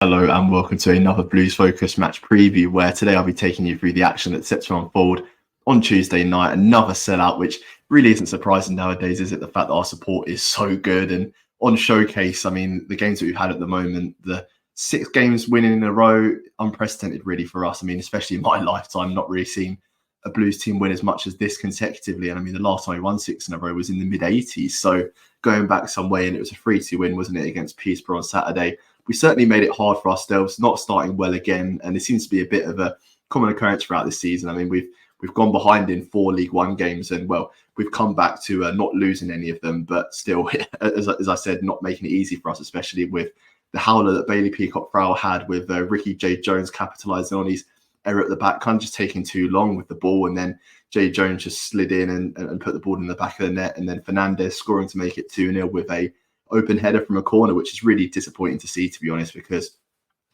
Hello and welcome to another Blues Focus match preview, where today I'll be taking you through the action that's set to unfold on Tuesday night. Another sellout, which really isn't surprising nowadays, is it? The fact that our support is so good. And on Showcase, I mean, the games that we've had at the moment, the 6 games winning in a row, unprecedented really for us. I mean, especially in my lifetime, not really seen a Blues team win as much as this consecutively. And I mean, the last time we won 6 in a row was in the mid-80s. So going back some way, and it was a 3-2 win, wasn't it, against Peterborough on Saturday. We certainly made it hard for ourselves, not starting well again, and it seems to be a bit of a common occurrence throughout this season. I mean, we've gone behind in 4 League One games, and well, we've come back to not losing any of them, but still, as I said, not making it easy for us, especially with the howler that Bailey Peacock-Frowell had, with Ricky J. Jones capitalising on his error at the back, kind of just taking too long with the ball, and then J. Jones just slid in and put the ball in the back of the net, and then Fernandez scoring to make it 2-0 with a open header from a corner, which is really disappointing to see, to be honest, because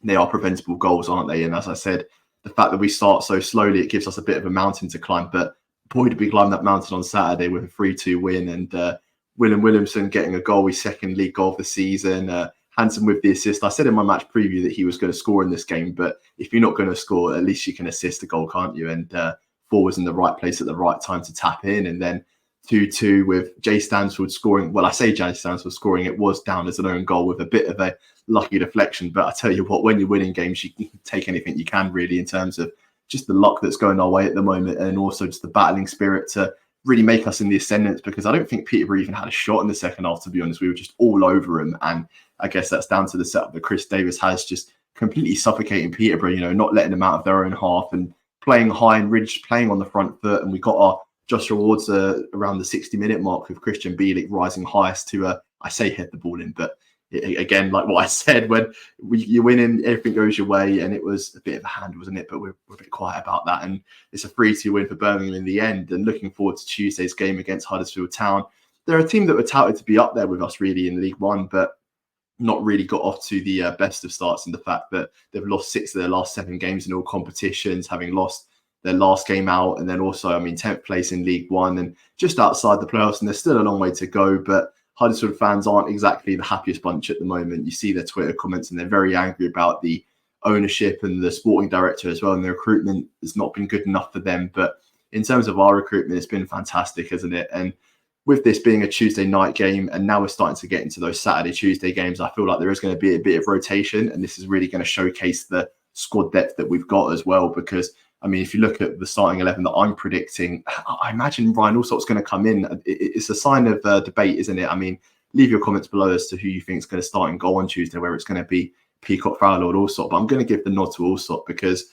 they are preventable goals, aren't they? And as I said, the fact that we start so slowly, it gives us a bit of a mountain to climb. But boy, did we climb that mountain on Saturday with a 3-2 win, and William Williamson getting a goal, his second league goal of the season. Hansen with the assist. I said in my match preview that he was going to score in this game, but if you're not going to score, at least you can assist a goal, can't you? And Four was in the right place at the right time to tap in, and then 2-2 with Jay Stansfield scoring. Well, I say Jay Stansfield scoring, it was down as an own goal with a bit of a lucky deflection. But I tell you what, when you're winning games, you can take anything you can, really, in terms of just the luck that's going our way at the moment, and also just the battling spirit to really make us in the ascendants, because I don't think Peterborough even had a shot in the second half, to be honest. We were just all over him, and I guess that's down to the setup that Chris Davis has, just completely suffocating Peterborough, not letting them out of their own half and playing high and ridge, playing on the front foot. And we got our just rewards around the 60-minute mark with Christian Bielik rising highest to, I say head the ball in, but again, like what I said, when you're winning, everything goes your way, and it was a bit of a hand, wasn't it? But we're a bit quiet about that, and it's a 3-2 win for Birmingham in the end. And looking forward to Tuesday's game against Huddersfield Town. They're a team that were touted to be up there with us, really, in League One, but not really got off to the best of starts, in the fact that they've lost 6 of their last 7 games in all competitions, having lost their last game out, and then also, 10th place in League One and just outside the playoffs, and there's still a long way to go. But Huddersfield fans aren't exactly the happiest bunch at the moment. You see their Twitter comments, and they're very angry about the ownership and the sporting director as well, and the recruitment has not been good enough for them. But in terms of our recruitment, it's been fantastic, hasn't it? And with this being a Tuesday night game, and now we're starting to get into those Saturday, Tuesday games, I feel like there is going to be a bit of rotation, and this is really going to showcase the squad depth that we've got as well. Because if you look at the starting 11 that I'm predicting, I imagine Ryan Allsopp's going to come in. It's a sign of debate, isn't it? Leave your comments below as to who you think is going to start and goal on Tuesday, whether it's going to be Peacock-Frowell or Allsop. But I'm going to give the nod to Allsop, because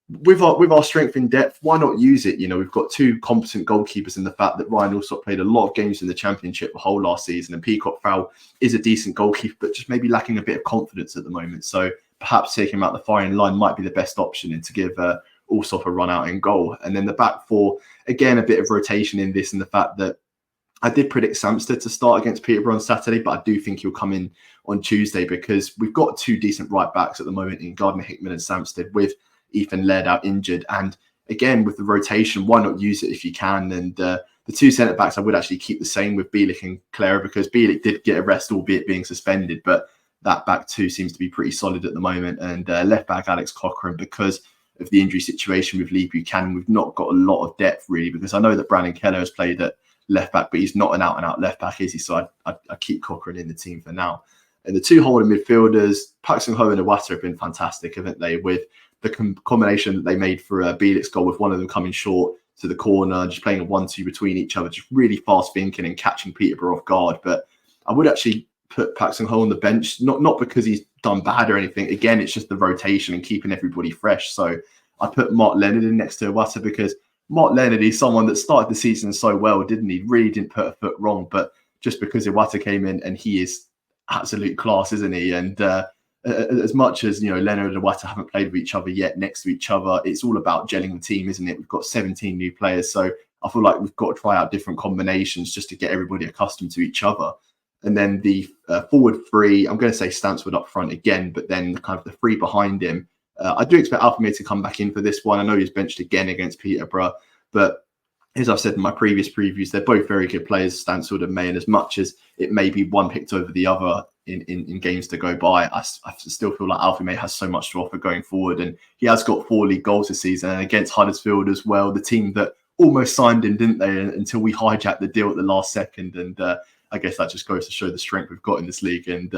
with our strength in depth, why not use it? We've got 2 competent goalkeepers, in the fact that Ryan Allsop played a lot of games in the Championship the whole last season, and Peacock-Frowell is a decent goalkeeper, but just maybe lacking a bit of confidence at the moment. So perhaps taking him out the firing line might be the best option, and to give Allsop a run out in goal. And then the back 4, again, a bit of rotation in this, in the fact that I did predict Samsted to start against Peterborough on Saturday, but I do think he'll come in on Tuesday, because we've got 2 decent right backs at the moment in Gardner-Hickman and Samsted, with Ethan Laird out injured. And again, with the rotation, why not use it if you can? And the 2 centre backs, I would actually keep the same with Bielik and Clara, because Bielik did get a rest, albeit being suspended, but that back 2 seems to be pretty solid at the moment. And left back Alex Cochrane, because of the injury situation with Lee Buchanan, we've not got a lot of depth, really, because I know that Brandon Keller has played at left back, but he's not an out-and-out left back, is he? So I keep Cochrane in the team for now. And the 2 holding midfielders, Paxton Ho and Iwata, have been fantastic, haven't they? With the combination that they made for Bielik's goal, with one of them coming short to the corner, just playing a 1-2 between each other, just really fast thinking and catching Peterborough off guard. But I would actually put Paxton Ho on the bench, not because he's done bad or anything. Again, it's just the rotation and keeping everybody fresh. So I put Mark Leonard in next to Iwata, because Mark Leonard is someone that started the season so well, didn't he? Really didn't put a foot wrong, but just because Iwata came in, and he is absolute class, isn't he? And as much as Leonard and Iwata haven't played with each other yet, next to each other, it's all about gelling the team, isn't it? We've got 17 new players, so I feel like we've got to try out different combinations just to get everybody accustomed to each other. And then the forward 3, I'm going to say Stansford up front again, but then kind of the 3 behind him. I do expect Alphamir to come back in for this one. I know he's benched again against Peterborough, but as I've said in my previous previews, they're both very good players, Stansford and May, and as much as it may be one picked over the other in games to go by. I still feel like Alfie May has so much to offer going forward, and he has got 4 league goals this season, and against Huddersfield as well, the team that almost signed him, didn't they, until we hijacked the deal at the last second. And I guess that just goes to show the strength we've got in this league. And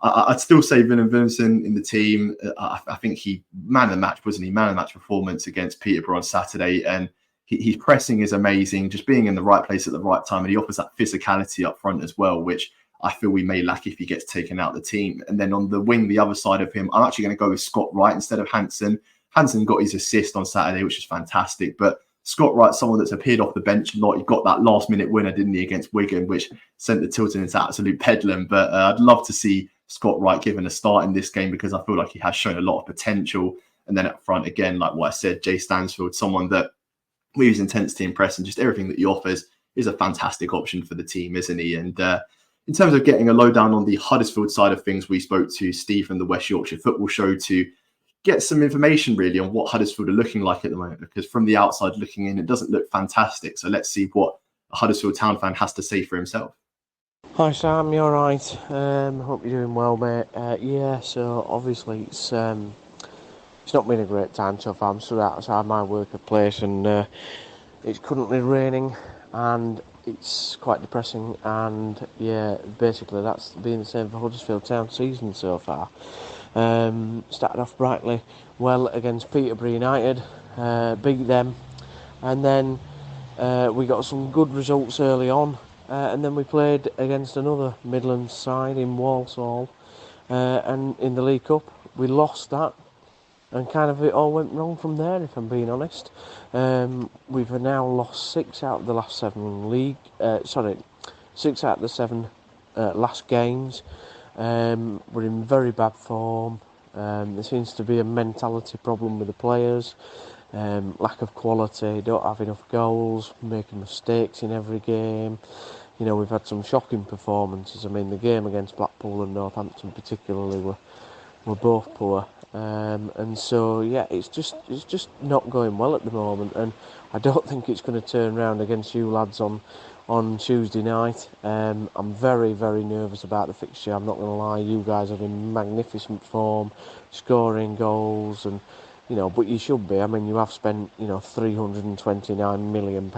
I'd still say Willem Willemsen in the team. I think he man of the match, wasn't he? Man of the match performance against Peterborough on Saturday, and his pressing is amazing, just being in the right place at the right time, and he offers that physicality up front as well, which I feel we may lack if he gets taken out of the team. And then on the wing, the other side of him, I'm actually going to go with Scott Wright instead of Hansen. Hansen got his assist on Saturday, which is fantastic, but Scott Wright, someone that's appeared off the bench a lot. He got that last-minute winner, didn't he, against Wigan, which sent the Tilton into absolute bedlam. But I'd love to see Scott Wright given a start in this game, because I feel like he has shown a lot of potential. And then up front, again, like what I said, Jay Stansfield, someone that with his intensity and press and just everything that he offers is a fantastic option for the team, isn't he? And in terms of getting a lowdown on the Huddersfield side of things, we spoke to Steve from the West Yorkshire Football Show to get some information really on what Huddersfield are looking like at the moment, because from the outside looking in, it doesn't look fantastic. So let's see what a Huddersfield Town fan has to say for himself. Hi Sam, you alright? Hope you're doing well, mate. Yeah, so obviously it's not been a great time so far. I'm stood outside my workplace and it's currently raining and it's quite depressing, and yeah, basically that's been the same for Huddersfield Town season so far. Started off brightly well against Peterborough United, beat them, and then we got some good results early on, and then we played against another Midlands side in Walsall, and in the League Cup we lost that, and kind of it all went wrong from there, if I'm being honest. We've now lost 6 out of the last 7 6 out of the 7 last games. We're in very bad form. There seems to be a mentality problem with the players, lack of quality, don't have enough goals, making mistakes in every game. You know, we've had some shocking performances. I mean, the game against Blackpool and Northampton particularly were both poor. And so yeah, it's just not going well at the moment, and I don't think it's going to turn around against you lads on Tuesday night. I'm very, very nervous about the fixture. I'm not going to lie. You guys are in magnificent form, scoring goals, and you know, but you should be. I mean, you have spent £329 million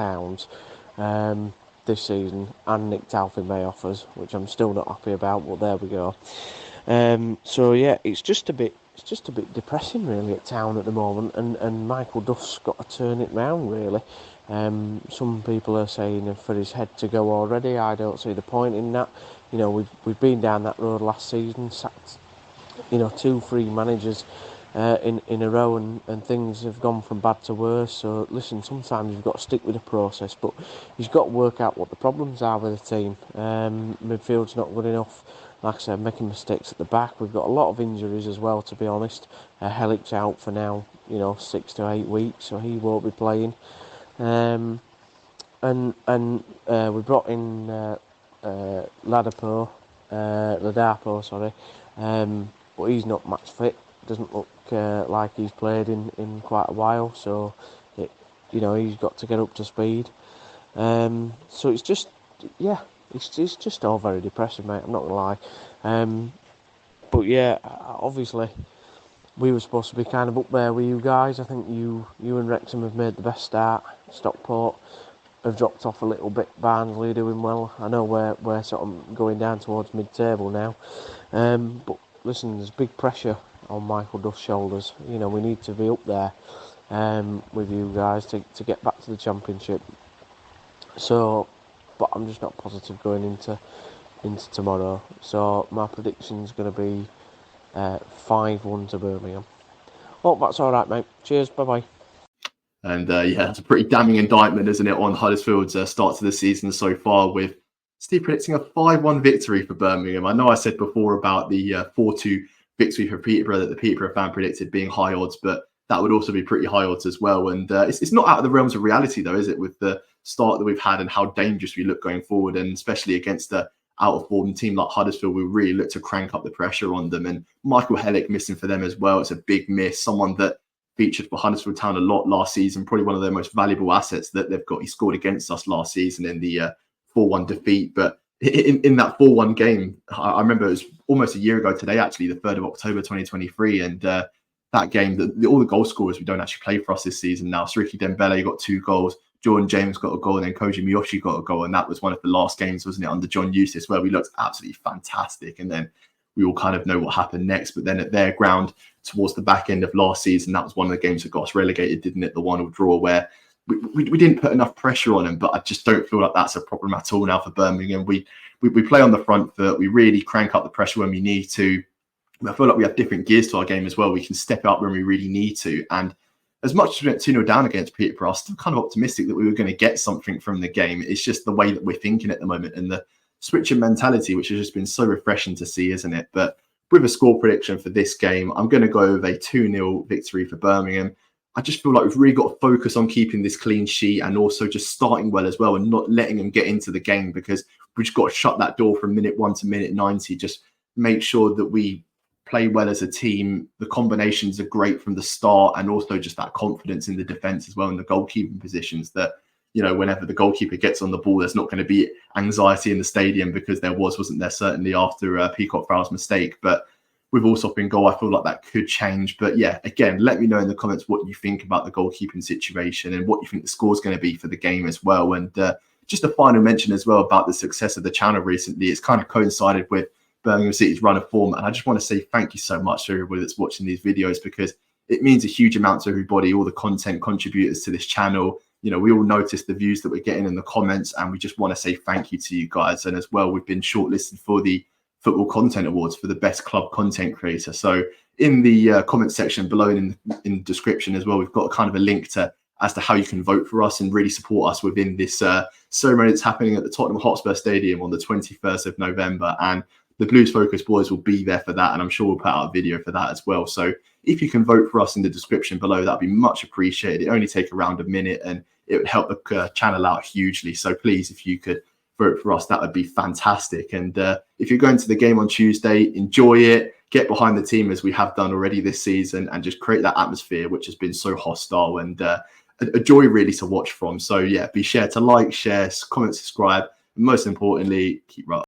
this season and nicked Alfie May offers, which I'm still not happy about. But there we go. So yeah, it's just a bit depressing really at Town at the moment, and Michael Duff's got to turn it round really. Some people are saying for his head to go already. I don't see the point in that. You know, we've been down that road last season, sacked 2-3 managers in a row, and things have gone from bad to worse. So listen, sometimes you've got to stick with the process, but you've got to work out what the problems are with the team. Midfield's not good enough. Like I said, making mistakes at the back. We've got a lot of injuries as well, to be honest. Helic's out for now, 6 to 8 weeks, so he won't be playing. And we brought in Ladapo, but he's not match fit. Doesn't look like he's played in quite a while, so he's got to get up to speed. So it's just, yeah. It's just all very depressing, mate, I'm not going to lie. But yeah, obviously, we were supposed to be kind of up there with you guys. I think you and Wrexham have made the best start. Stockport have dropped off a little bit. Barnsley are doing well. I know we're sort of going down towards mid-table now. But listen, there's big pressure on Michael Duff's shoulders. We need to be up there with you guys to get back to the Championship. So, but I'm just not positive going into tomorrow. So my prediction's going to be 5-1 to Birmingham. Oh, that's all right, mate. Cheers. Bye-bye. And yeah, it's a pretty damning indictment, isn't it, on Huddersfield's start to the season so far, with Steve predicting a 5-1 victory for Birmingham. I know I said before about the 4-2 victory for Peterborough that the Peterborough fan predicted being high odds, but that would also be pretty high odds as well. And it's not out of the realms of reality, though, is it, with the start that we've had and how dangerous we look going forward, and especially against a out-of-form team like Huddersfield, we really look to crank up the pressure on them. And Michael Helic missing for them as well. It's a big miss. Someone that featured for Huddersfield Town a lot last season, probably one of their most valuable assets that they've got. He scored against us last season in the 4-1 defeat. But in that 4-1 game, I remember it was almost a year ago today, actually, the 3rd of October 2023, and that game, all the goal scorers we don't actually play for us this season now. Siriki Dembele got 2 goals, Jordan James got a goal, and then Koji Miyoshi got a goal, and that was one of the last games, wasn't it, under John Eustace, where we looked absolutely fantastic, and then we all kind of know what happened next. But then at their ground, towards the back end of last season, that was one of the games that got us relegated, didn't it? The 1-1 draw where we didn't put enough pressure on them, but I just don't feel like that's a problem at all now for Birmingham. We play on the front foot. We really crank up the pressure when we need to. I feel like we have different gears to our game as well. We can step up when we really need to. And as much as we went 2-0 down against Peterborough, I'm still kind of optimistic that we were going to get something from the game. It's just the way that we're thinking at the moment and the switch in mentality, which has just been so refreshing to see, isn't it? But with a score prediction for this game, I'm going to go with a 2-0 victory for Birmingham. I just feel like we've really got to focus on keeping this clean sheet and also just starting well as well and not letting them get into the game, because we've just got to shut that door from minute 1 to minute 90. Just make sure that we play well as a team. The combinations are great from the start, and also just that confidence in the defence as well, in the goalkeeping positions, that, you know, whenever the goalkeeper gets on the ball, there's not going to be anxiety in the stadium, because there wasn't there, certainly after Peacock Farrell's mistake. But with Allsop in goal, I feel like that could change. But yeah, again, let me know in the comments what you think about the goalkeeping situation and what you think the score is going to be for the game as well. And just a final mention as well about the success of the channel recently. It's kind of coincided with Birmingham City's run of form. And I just want to say thank you so much to everybody that's watching these videos, because it means a huge amount to everybody, all the content contributors to this channel. You know, we all notice the views that we're getting in the comments, and we just want to say thank you to you guys. And as well, we've been shortlisted for the Football Content Awards for the best club content creator. So in the comment section below and in the description as well, we've got kind of a link as to how you can vote for us and really support us within this ceremony that's happening at the Tottenham Hotspur Stadium on the 21st of November. And the Blues Focus boys will be there for that, and I'm sure we'll put out a video for that as well. So if you can vote for us in the description below, that'd be much appreciated. It only take around a minute, and it would help the channel out hugely. So please, if you could vote for us, that would be fantastic. And if you're going to the game on Tuesday, enjoy it, get behind the team as we have done already this season, and just create that atmosphere which has been so hostile and a joy really to watch from. So yeah, be sure to like, share, comment, subscribe, and most importantly, keep right.